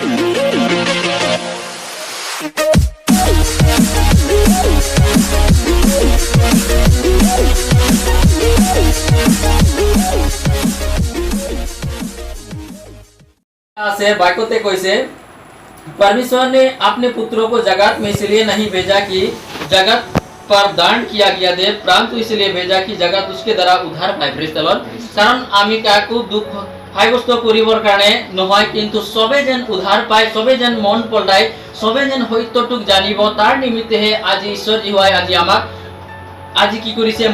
से बाइकोते कैसे परमेश्वर ने अपने पुत्रों को जगत में इसलिए नहीं भेजा कि जगत पर दंड किया गया दे, परंतु इसलिए भेजा कि जगत उसके द्वारा उद्धार पाए। Praise the Lord. कारण आमी काकू दुख हाइबस्तो परिवर कारणे নহয়, কিন্তু সবে যেন উদ্ধার পায়, সবে যেন মন পল্টায়, সবে যেন সত্যটুক জানিব, তার নিমিত্তেহে আজি ঈশ্বর জিহুৱাই আজি আমাক আজি কি কৰিছে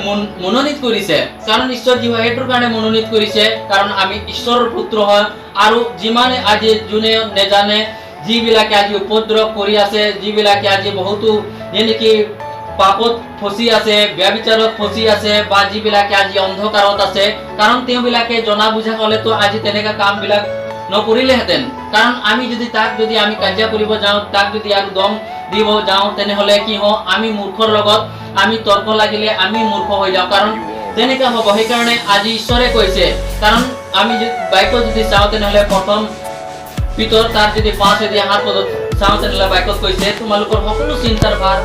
মনোনীত কৰিছে। কাৰণ ঈশ্বৰ জিহুৱাই এটোৰ কাৰণে মনোনীত কৰিছে কাৰণ আমি ঈশ্বৰৰ পুত্ৰ হয়। আৰু যিমানে আজি যোনে নেজানে, যিবিলাকে আজি উপদ্ৰৱ কৰি আছে, যিবিলাকে আজি বহুতো যেনেকি পাপত ফসি আছে, ব্যভিচাৰত ফসি আছে, বা যিবিলাকে আজি অন্ধকাৰত আছে, কাৰণ তেওঁবিলাকে জনা বুঝা হলে তো আজি তেনেকা কামবিলাক নকৰিলেহেঁতেন। কাৰণ আমি যদি আমি কাজিয়া কৰিব যাওঁ, তাক যদি আৰু দম দিব যাওঁ, তেনেহলে কি হয়, আমি মূৰ্খৰ লগত আমি তৰ্ক লাগিলে আমি মূৰ্খ হৈ যাওঁ। কাৰণ তেনেকা হ'ব। সেইকাৰণে আজি ঈশ্বৰে কৈছে, কাৰণ আমি বাইকত যদি চাওঁ তেনেহলে প্ৰথম পিতৰ তাৰ যদি 5 পদত চাওঁ তেনেহলে বাইকত কৈছে তোমালোকৰ সকলো চিন্তাৰ ভাৰ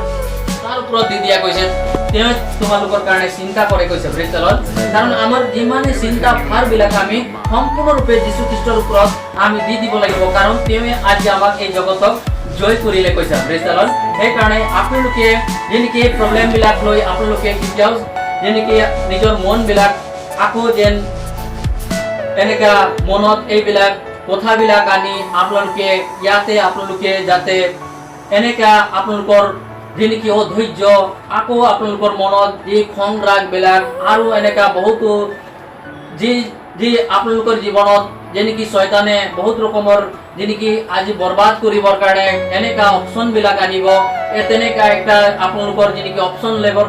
তাৰ ওপৰত দি দিয়া কৈছে, তেওঁ তোমালোকৰ কাৰণে চিন্তা কৰে কৈছে। Praise the lord. কাৰণ আমাৰ যিমানে চিন্তা ভাৰ বিলাক আমি সম্পূৰ্ণৰূপে যীশু খ্ৰীষ্টৰ ওপৰত আমি দি দিব লাগিব, কাৰণ তেওঁ আজি আমাক এই জগতক জয় কৰিলে কৈছে। Praise the lord. সেইকাৰণে আপোনালোকে যেনেকি প্ৰব্লেম বিলাক লৈ আপোনালোকে কেতিয়াও যেনেকি নিজৰ মন বিলাক আকৌ যেন এনেকা মনত এইবিলাক কথাবিলাক আনি আপোনালোকে ইয়াতে আপোনালোকে যাতে এনেকা আপোনালোকৰ যেনেকি অধৈৰ্য আকৌ আপোনালোকৰ মনত যি খং ৰাগ বিলাক আৰু এনেকা বহুতো যি আপোনালোকৰ জীৱনত যেনেকি শয়তানে বহুত ৰকমৰ যেনেকি আজি বৰবাদ কৰিবৰ কাৰণে এনেকা অপচন বিলাক আনিব, তেনেকা একটা আপোনালোকৰ যেনেকি অপচন ল'বৰ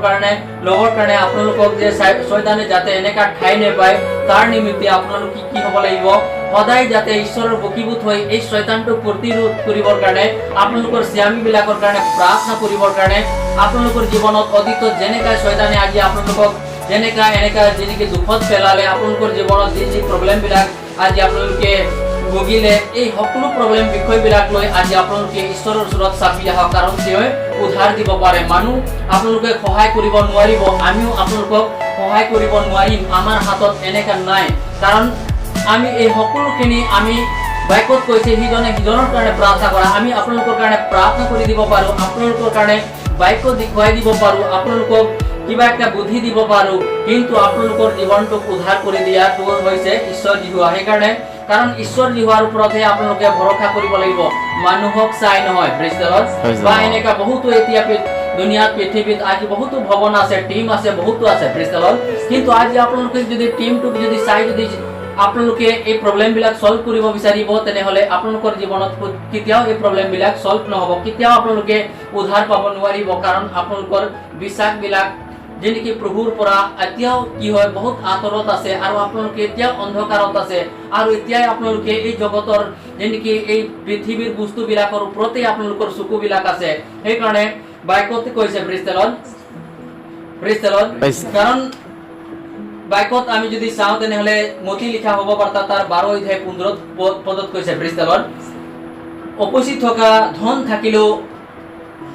কাৰণে আপোনালোকক যে শয়তানে যাতে এনেকা ঠাই নেপায়, তাৰ নিমিত্তে আপোনালোকে কি হ'ব লাগিব, সদায় যাতে ঈশ্বৰৰ বকীভূত হৈ এই শয়তানটোক প্ৰতিৰোধ কৰিবৰ কাৰণে আপোনালোকৰ স্বামী বিলাকৰ কাৰণে প্ৰাৰ্থনা কৰিবৰ কাৰণে আপোনালোকৰ জীৱনত অতীতত যেনেকা শয়তানে আজি আপোনালোকক যেনেকা যেনেকি দুখত পেলালে, আপোনালোকৰ জীৱনত যি প্ৰব্লেম বিলাক আজি আপোনালোকে ভুগিলে, এই সকলো প্ৰব্লেম বিষয়বিলাক লৈ আজি আপোনালোকে ঈশ্বৰৰ ওচৰত চাপি আহক, কাৰণ তেওঁ উদ্ধাৰ দিব পাৰে। মানুহ আপোনালোকে সহায় কৰিব নোৱাৰিব, আমিও আপোনালোকক সহায় কৰিব নোৱাৰিম, আমাৰ হাতত এনেকা নাই। কাৰণ আমি এই সকলোখিনি আমি বাইকত কৈছে সিজনে সিজনৰ কাৰণে প্ৰাৰ্থনা কৰা, আমি আপোনালোকৰ কাৰণে প্ৰাৰ্থনা কৰি দিব পাৰো, আপোনালোকৰ কাৰণে বাইকত দেখুৱাই দিব পাৰো, আপোনালোকক কিবা একটা বুদ্ধি দিব পাৰো, কিন্তু আপোনালোকৰ জীৱনটোক উদ্ধাৰ কৰি দিয়াটো হৈছে ঈশ্বৰ জিহুৱা। সেইকাৰণে কাৰণ ঈশ্বৰ জিহুৱাৰ ওপৰতহে আপোনালোকে ভৰসা কৰিব লাগিব, মানুহক চাই নহয়। Praise the lord. বা এনেকা বহুতো এতিয়া দুনিয়াত পৃথিৱীত আজি বহুতো ভৱন আছে, টিম আছে, বহুতো আছে। Praise the lord. কিন্তু আজি আপোনালোকে যদি টিমটোক যদি চাই যদি আপোনালোকে এই প্ৰব্লেম বিলাক সলভ কৰিব বিচাৰিব, তেনেহলে আপোনালোকৰ জীৱনত কেতিয়াও এই প্ৰব্লেম বিলাক সলভ নহব, কেতিয়াও আপোনালোকে উদ্ধাৰ পাব নোৱাৰিব। কাৰণ আপোনালোকৰ বিশ্বাস বিলাক যেনেকি প্ৰভুৰ পৰা এতিয়াও কি হয় বহুত আঁতৰত আছে, আৰু আপোনালোকে এতিয়াও অন্ধকাৰত আছে, আৰু এতিয়াই আপোনালোকে এই জগতৰ যেনেকি এই পৃথিৱীৰ বস্তুবিলাকৰ ওপৰতে আপোনালোকৰ চকুবিলাক আছে। সেইকাৰণে বাইকতে কৈছে praise the lord, praise the lord. কাৰণ বাইকত আমি যদি চাওঁ তেনেহলে মতি লিখা হ'ব পাৰতা তাৰ 12:15 পদত কৈছে প্ৰেজ দ্য লৰ্ড, উপস্থিত থকা ধন থাকিলেও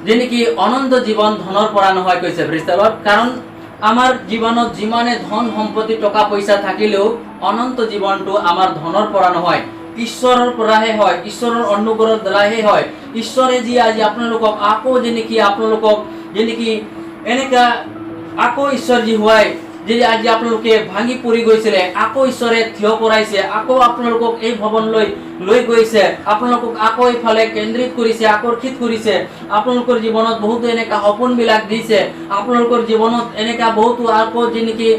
যেনেকি অনন্ত জীৱন ধনৰ পৰা নহয় কৈছে প্ৰেজ দ্য লৰ্ড। কাৰণ আমাৰ জীৱনত যিমানে ধন সম্পত্তি টকা পইচা থাকিলেও অনন্ত জীৱনটো আমাৰ ধনৰ পৰা নহয়, ঈশ্বৰৰ পৰাহে হয়, ঈশ্বৰৰ অনুগ্ৰহৰ দ্বাৰাহে হয়। ঈশ্বৰে যি আজি আপোনালোকক আকৌ যেনেকি আপোনালোকক যেনেকি এনেকা আকৌ ঈশ্বৰ জিহুৱাই যে আজি আপোনালোকে ভাঙি পৰি গৈছিলে, আকৌ ঈশ্বৰে থিয় কৰাইছে, আকৌ আপোনালোকক এই ভৱনলৈ লৈ গৈছে, আপোনালোকক আকৌ এইফালে কেন্দ্ৰিত কৰিছে, আকৰ্ষিত কৰিছে, আপোনালোকৰ জীৱনত বহুতো এনেকা সপোনবিলাক দিছে, আপোনালোকৰ জীৱনত এনেকা বহুতো আকৌ যেনেকি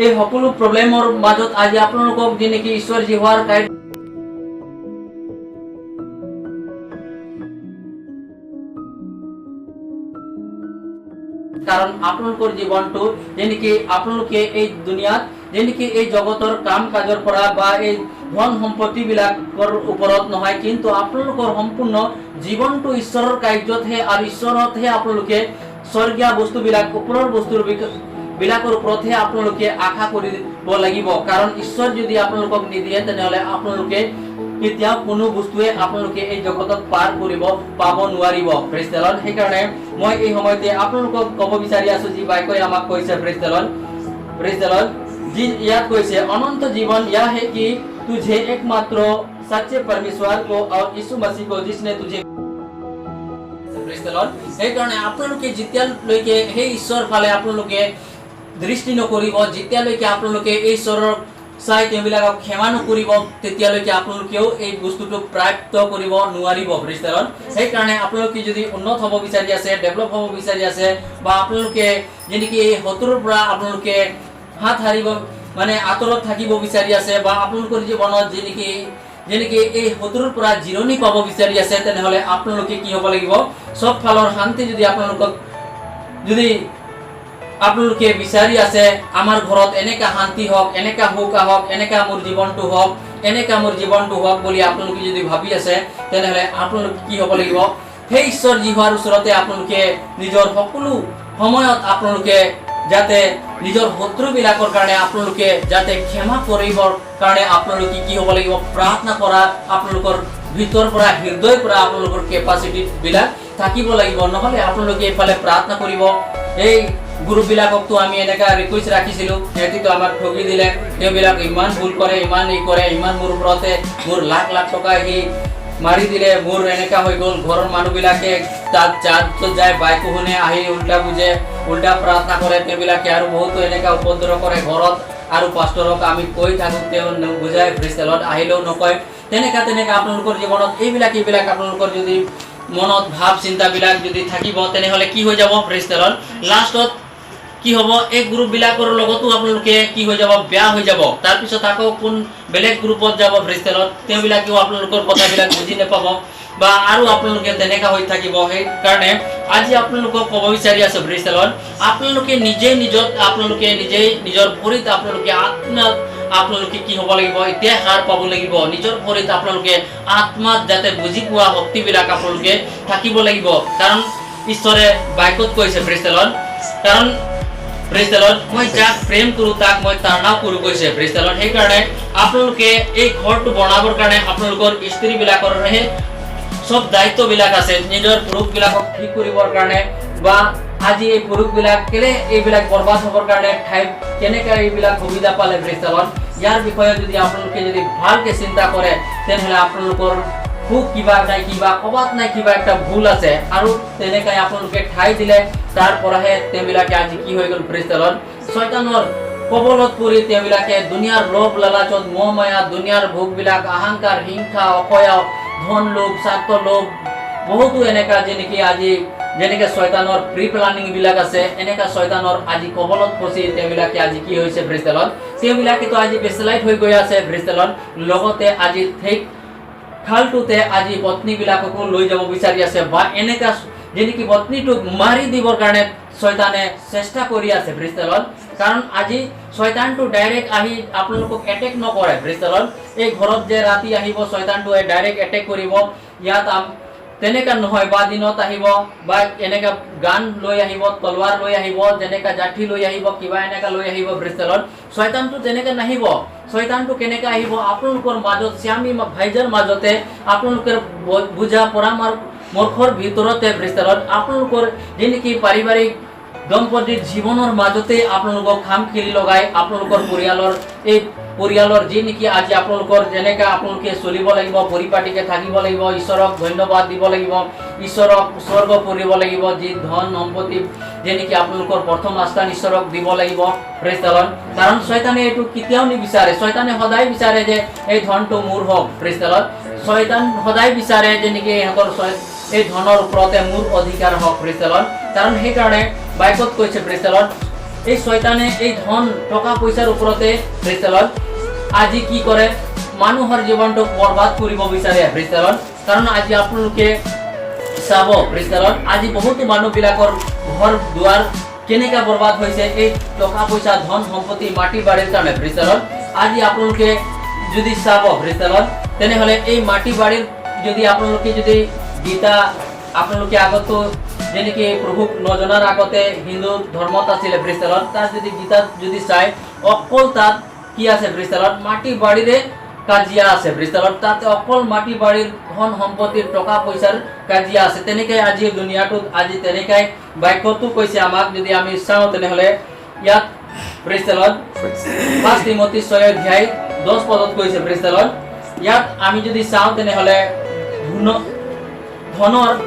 এই সকলো প্ৰব্লেমৰ মাজত আজি আপোনালোকক যেনেকি ঈশ্বৰ জিহুৱাৰ কাৰণ আপোনালোকৰ জীৱনটো যেনেকি আপোনালোকে এই দুনিয়াত যেনেকি এই জগতৰ কাম কাজৰ পৰা বা এই ধন সম্পত্তি বিলাকৰ ওপৰত নহয়, কিন্তু আপোনালোকৰ সম্পূৰ্ণ জীৱনটো ঈশ্বৰৰ কাৰ্যতহে আৰু ঈশ্বৰতহে আপোনালোকে স্বৰ্গীয় বস্তুবিলাক ওপৰৰ বস্তুৰ বিলাকৰ ওপৰতহে আপোনালোকে আশা কৰিব লাগিব। কাৰণ ঈশ্বৰ যদি আপোনালোকক নিদিয়ে তেনেহলে আপোনালোকে কেতিয়াও কোনো বস্তুৱে আপোনালোকে এই জগতত পাৰ কৰিব পাব নোৱাৰিব। Praise the lord. সেইকাৰণে মই এই সময়তে আপোনালোকক ক'ব বিচাৰি আছো যি বাইকই আমাক কৈছে। Praise the lord. Praise the lord. जी याद कैसे अनंत जीवन यह है कि तुझे एकमात्र सच्चे परमेश्वर को और यीशु मसीह को जिसने तुझे प्रेज द लॉर्ड। সেই কাৰণে আপোনালোকে যেতিয়ালৈকে সেই ঈশ্বৰ ফালে আপোনালোকে দৃষ্টি নকৰিব, যেতিয়ালৈকে আপোনালোকে এই ঈশ্বৰৰ চাই তেওঁবিলাকক ক্ষমা নকৰিব, তেতিয়ালৈকে আপোনালোকেও এই বস্তুটো প্ৰাপ্ত কৰিব নোৱাৰিব। প্ৰেজ দ লৰ্ড। সেই কাৰণে আপোনালোকে যদি উন্নত হ'ব বিচাৰি আছে, ডেভেলপ হ'ব বিচাৰি আছে, বা আপোনালোকে যেনেকি এই শত্ৰুৰ পৰা আপোনালোকে হাত হাৰিব মানে আঁতৰত থাকিব বিচাৰি আছে, বা আপোনালোকৰ জীৱনত যেনেকি এই শত্ৰুৰ পৰা জিৰণি পাব বিচাৰি আছে, তেনেহ'লে আপোনালোকে কি হ'ব লাগিব? সব ফালৰ শান্তি যদি আপোনালোকে বিচাৰি আছে, আমাৰ ঘৰত এনেকা শান্তি হওক, এনেকা সুখ আহক, এনেকা মোৰ জীৱনটো হওক বুলি আপোনালোকে যদি ভাবি আছে, তেনেহ'লে আপোনালোকে কি হ'ব লাগিব? সেই ঈশ্বৰ জিহাৰ ওচৰতে আপোনালোকে নিজৰ সকলো সময়ত আপোনালোকে যাতে নিজৰ শত্ৰুবিলাকৰ কাৰণে আপোনালোকে যাতে ক্ষমা কৰিবৰ কাৰণে আপোনালোকে কি হ'ব লাগিব? প্ৰাৰ্থনা কৰা আপোনালোকৰ ভিতৰ পৰা, হৃদয়ৰ পৰা আপোনালোকৰ কেপাচিটি বিলাক থাকিব লাগিব। নহ'লে আপোনালোকে এইফালে প্ৰাৰ্থনা কৰিব। এই গ্ৰুপবিলাককতো আমি এনেকা ৰিকুৱেষ্ট ৰাখিছিলোঁ, সিহঁতিতো আমাক ঠগি দিলে, তেওঁবিলাক ইমান ভুল কৰে, ইমান মোৰ ওপৰতে মোৰ লাখ লাখ টকা সি মাৰি দিলে, মোৰ এনেকা হৈ গ'ল। ঘৰৰ মানুহবিলাকে তাত চাৰ্চত যায়, বাইকো শুনে, আহি উল্টা বুজে, উল্টা প্ৰাৰ্থনা কৰে, তেওঁবিলাকে আৰু বহুতো এনেকা উপদ্ৰৱ কৰে ঘৰত, আৰু পাষ্টৰক আমি কৈ থাকোঁ, তেওঁ বুজাই প্ৰেজ দ্য লৰ্ড, আহিলেও নকয়। তেনেকা আপোনালোকৰ জীৱনত এইবিলাক আপোনালোকৰ যদি মনত ভাৱ চিন্তাবিলাক যদি থাকিব, তেনেহ'লে কি হৈ যাব? Praise the lord. লাষ্টত কি হ'ব? এই গ্ৰুপবিলাকৰ লগতো আপোনালোকে কি হৈ যাব? বেয়া হৈ যাব। তাৰপিছত আকৌ কোন বেলেগ গ্ৰুপত যাব, প্ৰেজ দ্য লৰ্ড, তেওঁবিলাকেও আপোনালোকৰ কথাবিলাক বুজি নাপাব, বা আৰু আপোনালোকে তেনেকা হৈ থাকিব। সেইকাৰণে আজি আপোনালোকক ক'ব বিচাৰি আছো, প্ৰেজ দ্য লৰ্ড, আপোনালোকে নিজেই নিজৰ ভৰিত আপোনালোকে কি হ'ব লাগিব? এতিয়া সাৰ পাব লাগিব। নিজৰ ভৰিত আপোনালোকে আত্মাত যাতে বুজি পোৱা শক্তিবিলাক আপোনালোকে থাকিব লাগিব। কাৰণ ঈশ্বৰে বাইকত কৈছে, প্ৰেজ দ্য লৰ্ড, কাৰণ প্ৰেজ দ্য লৰ্ড, মই যাক প্ৰেম কৰোঁ তাক মই তাড়নাও কৰোঁ কৈছে। Praise the lord. সেইকাৰণে আপোনালোকে এই ঘৰটো বনাবৰ কাৰণে আপোনালোকৰ স্ত্ৰীবিলাকৰহে সব দায়িত্ববিলাক আছে, নিজৰ পুৰুষবিলাকক ঠিক কৰিবৰ কাৰণে, বা আজি এই পুৰুষবিলাক কেলে এইবিলাক বৰবাদ হ'বৰ কাৰণে ঠাই কেনেকৈ এইবিলাক সুবিধা পালে। Praise the lord. ইয়াৰ বিষয়ে যদি আপোনালোকে যদি ভালকৈ চিন্তা কৰে, তেনেহ'লে আপোনালোকৰ খুব কিবা ক'বাত নাই কিবা একটা ভুল আছে, আৰু তেনেকৈ আপোনালোকে ঠাই দিলে, তাৰ পৰাহে তেওঁবিলাকে আজি কি হৈ গ'ল? Praise the lord. শয়তানৰ কবলত পৰি তেওঁবিলাকে দুনিয়াৰ লোভ লালাচত, মোহ মায়া, দুনিয়াৰ ভোগবিলাক, অহংকাৰ, হিংসা, অকয়া, ধন লোভ, স্বাৰ্থ লোভ, বহুতো এনেকা যেনেকে শয়তানৰ প্ৰি প্লানিং বিলাক আছে, এনেকা শয়তানৰ আজি কবলত ফচি তেওঁবিলাকে আজি কি হৈছে? Praise the lord. তেওঁবিলাকেতো আজি বেচলাইট হৈ গৈ আছে, প্ৰেজ দ্য লৰ্ড। লগতে আজি ঠিক খালটোতে আজি পত্নীবিলাককো লৈ যাব বিচাৰি আছে, বা এনেকা যেনেকি পত্নীটোক মাৰি দিবৰ কাৰণে শয়তানে চেষ্টা কৰি আছে, প্ৰেজ দ্য লৰ্ড। কাৰণ আজি শয়তানটো ডাইৰেক্ট আহি আপোনালোকক এটেক নকৰে, প্ৰেজ দ্য লৰ্ড। এই ঘৰত যে ৰাতি আহিব শয়তানটোৱে ডাইৰেক্ট এটেক কৰিব, ইয়াত তেনেকা নহয়, বা দিনত আহিব, বা এনেকা গান লৈ আহিব, তলৱাৰ লৈ আহিব, যেনেকা জাঠি লৈ আহিব, কিবা এনেকা লৈ আহিব, প্ৰেজ দ্য লৰ্ড। শয়তানটো তেনেকা নাহিব। শয়তানটো কেনেকা আহিব? আপোনালোকৰ মাজত, স্বামী ভাইজাৰ মাজতে, আপোনালোকৰ বুজা পৰামৰ্শৰ ভিতৰতে, প্ৰেজ দ্য লৰ্ড। আপোনালোকৰ যেনেকি পাৰিবাৰিক দম্পতিৰ জীৱনৰ মাজতে আপোনালোকক খাম খেলি লগাই আপোনালোকৰ পৰিয়ালৰ যি নেকি আজি আপোনালোকৰ যেনেকা আপোনালোকে চলিব লাগিব, পৰিপাটিকে থাকিব লাগিব, ঈশ্বৰক ধন্যবাদ দিব লাগিব, ঈশ্বৰক উৎসৰ্গ কৰিব লাগিব, যি ধন সম্পত্তি যেনেকি আপোনালোকৰ প্ৰথম স্থান ঈশ্বৰক দিব লাগিব, প্ৰেজ দ্য লৰ্ড। কাৰণ শয়তানে এইটো কেতিয়াও নিবিচাৰে। শয়তানে সদায় বিচাৰে যে এই ধনটো মোৰ হওক, প্ৰেজ দ্য লৰ্ড। শয়তান সদায় বিচাৰে যে নেকি ইহঁতৰ এই ধনৰ ওপৰতে মোৰ অধিকাৰ হওক, প্ৰেজ দ্য লৰ্ড। কাৰণ সেইকাৰণে বাইকত কৈছে, প্ৰেজ দ্য লৰ্ড, এই শয়তানে এই ধন টকা পইচাৰ ওপৰতে, প্ৰেজ দ্য লৰ্ড, আজি কি কৰে? মানুহৰ জীৱনটো বৰবাদ কৰিব বিচাৰে, প্ৰেজ দ্য লৰ্ড। কাৰণ আজি আপোনালোকে চাব, প্ৰেজ দ্য লৰ্ড, আজি বহুতো মানুহবিলাকৰ ঘৰ দুৱাৰ কেনেকা বৰবাদ হৈছে এই টকা পইচা, ধন সম্পত্তি, মাটি বাৰীৰ কাৰণে, প্ৰেজ দ্য লৰ্ড। আজি আপোনালোকে যদি চাব, প্ৰেজ দ্য লৰ্ড, তেনেহ'লে এই মাটি বাৰীৰ যদি আপোনালোকে যদি গীতা আপোনালোকে আগতো যেনেকি প্ৰভুক নজনাৰ আগতে হিন্দু ধৰ্মত আছিলে, প্ৰেজ দ্য লৰ্ড, তাত যদি গীতাত যদি চাই, অকল তাত কি আছে, প্ৰেজ দ্য লৰ্ড, মাটি বাৰীৰে কাজিয়া আছে ব্ৰিস্তলত তাতে অকল মাটি বাৰীৰ ধন সম্পত্তিৰ টকা পইচাৰ কাজিয়া আছে তেনেকৈ আজি দুনিয়াটোত আজি তেনেকৈ বাক্যটো কৈছে আমাক যদি আমি চাওঁ তেনেহলে ইয়াত ব্ৰিস্তলত 5 তিমোথী 6 অধ্যায় 10 পদত কৈছে ব্ৰিস্তলত ইয়াত আমি যদি চাওঁ তেনেহলে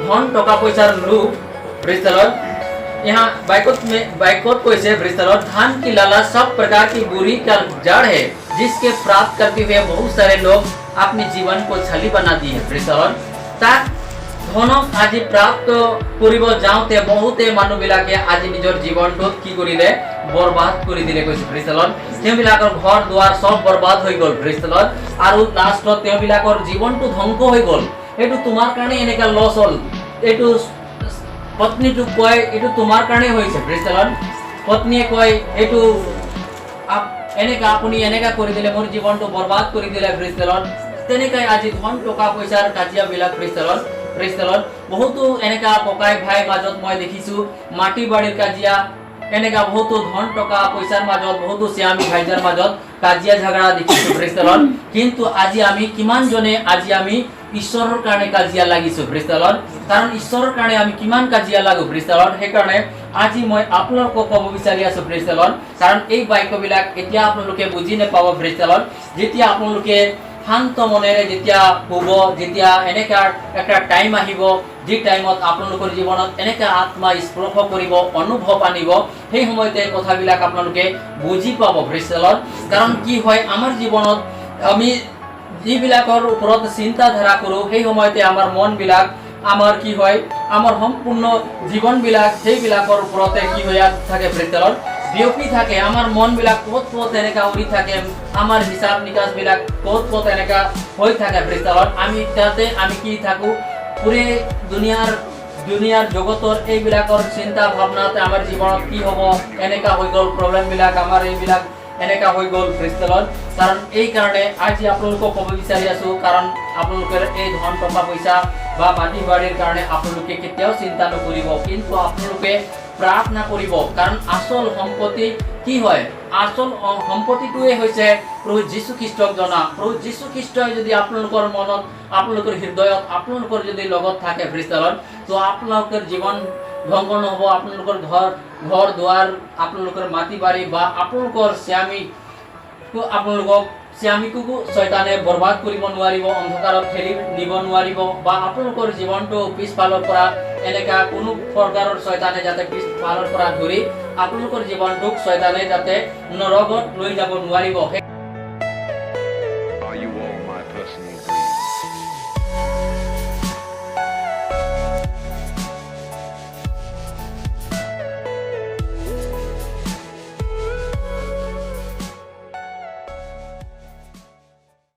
ধন টকা পইচাৰ লোভ ब्रिस्तलॉर्ड यहाँ बाइकोट को इसे ब्रिस्तलॉर्ड धन की लालच सब प्रकार की बुरी का जड़ है जिसके प्राप्त करते हुए बहुत सारे लोग अपने जीवन को छली बना दिए हैं ब्रिस्तलॉर्ड ताक धनक আজি प्राप्त কৰিব যাওঁতে বহুতে মানুহবিলাকে আজি নিজৰ জীৱনটো কি কৰিলে বৰবাদ কৰি দিলে কৈছে ব্ৰিস্তলॉर्ड তেওঁবিলাকৰ ঘৰ দুৱাৰ সব বৰবাদ হৈ গ'ল ব্ৰিস্তলॉर्ड আৰু লাষ্টত তেওঁবিলাকৰ জীৱনটো ধ্বংস হৈ গ'ল এটো তোমাৰ কাৰণে এনেকা লছ হ'ল এটো पत्नी तो कय एटू तुम्हार कारणे होइছে ब्रिस्तलॉर्ड पत्नीয়ে কয় एटू এনেকা আপুনি এনেকা কৰি দিলে মোৰ জীৱনটো বৰবাদ কৰি দিলে ব্ৰিস্তলॉर्ड তেনেকৈ আজি ধন টকা পইচাৰ কাজিয়া বিলাক ব্ৰিস্তলॉर्ड বহুতো এনেকা ককাই ভাই মাজত মই দেখিছো মাটি বাৰীৰ কাজিয়া এনেকা বহুতো ধন টকা পইচাৰ মাজত বহুতো সিয়ামি ভাইজাৰ মাজত কাজিয়া ঝগড়া দেখিছো ব্ৰিস্তলॉर्ड কিন্তু আজি আমি কিমান জনে আজি আমি ঈশ্বৰৰ কাৰণে কাজিয়া লাগিছো ব্ৰিস্তলॉर्ड কাৰণ ঈশ্বৰৰ কাৰণে আমি কিমান কাজিয়া লাগো ব্ৰিস্তলॉर्ड হে কাৰণে আজি মই আপোনালোকক ক'ব বিচাৰি আছো ব্ৰিস্তলॉर्ड কাৰণ এই বাক্যবিলাক এতিয়া আপোনালোকে বুজি নাপাব ব্ৰিস্তলॉर्ड যেতিয়া আপোনালোকে শান্ত মনেৰে যেতিয়া হ'ব যেতিয়া এনেকা একটা টাইম আহিব যে টাইমত আপোনালোকৰ জীৱনত এনেকা আত্মা স্পৰ্শ কৰিব অনুভৱ আনিব সেই সময়তে কথাবিলাক আপোনালোকে বুজি পাব ব্ৰিস্তলॉर्ड কাৰণ কি হয় আমাৰ জীৱনত আমি যিবিলাকৰ ওপৰত চিন্তা ধাৰা কৰো সেই সময়তে আমাৰ মন বিলাক আমাৰ কি হয় আমাৰ সম্পূৰ্ণ জীৱন বিলাক সেইবিলাকৰ ওপৰতে কি হৈ থাকে ব্ৰিস্তলॉर्ड বিয়পি থাকে আমাৰ মন বিলাক কত এনেকা উৰি থাকে আমাৰ হিসাব নিকাশ বিলাক কত এনেকা হৈ থাকে ব্ৰিস্তলॉर्ड আমি তাতে আমি কি থাকো পুৰে দুনিয়াৰ জগতৰ এইবিলাকৰ চিন্তা ভাৱনাতে আমাৰ জীৱনত কি হ'ব এনেকা হৈ গ'ল প্ৰবলেম বিলাক আমাৰ এইবিলাক এনেকা হৈ গ'ল ব্ৰিস্তলॉर्ड কাৰণ এই কাৰণে আজি আপোনালোকক ক'ব বিচাৰি আছো কাৰণ আপোনালোকৰ এই ধন টকা পইচা বা মাটি বাৰীৰ কাৰণে আপোনালোকে কেতিয়াও চিন্তা নকৰিব কিন্তু আপোনালোকে প্ৰাৰ্থনা কৰিব কাৰণ আসল সম্পত্তি কি হয় আসল সম্পত্তিটোৱে হৈছে প্ৰভু যীশু খ্ৰীষ্টক জনা প্ৰভু যীশু খ্ৰীষ্টই যদি আপোনালোকৰ মনত আপোনালোকৰ হৃদয়ত আপোনালোকৰ যদি লগত থাকে ব্ৰিস্তলॉर्ड তো আপোনালোকৰ জীৱন ধ্বংস নহব আপোনালোকৰ ঘৰ দুৱাৰ আপোনালোকৰ মাটি বাৰী বা আপোনালোকৰ স্বামীকো শয়তানে বৰবাদ কৰিব নোৱাৰিব অন্ধকাৰত ঠেলি নিব নোৱাৰিব বা আপোনালোকৰ জীৱনটো পিছফালৰ পৰা এনেকা কোনো প্ৰকাৰৰ শয়তানে যাতে পিছফালৰ পৰা ধৰি আপোনালোকৰ জীৱনটোক শয়তানে যাতে নৰকত লৈ যাব নোৱাৰিব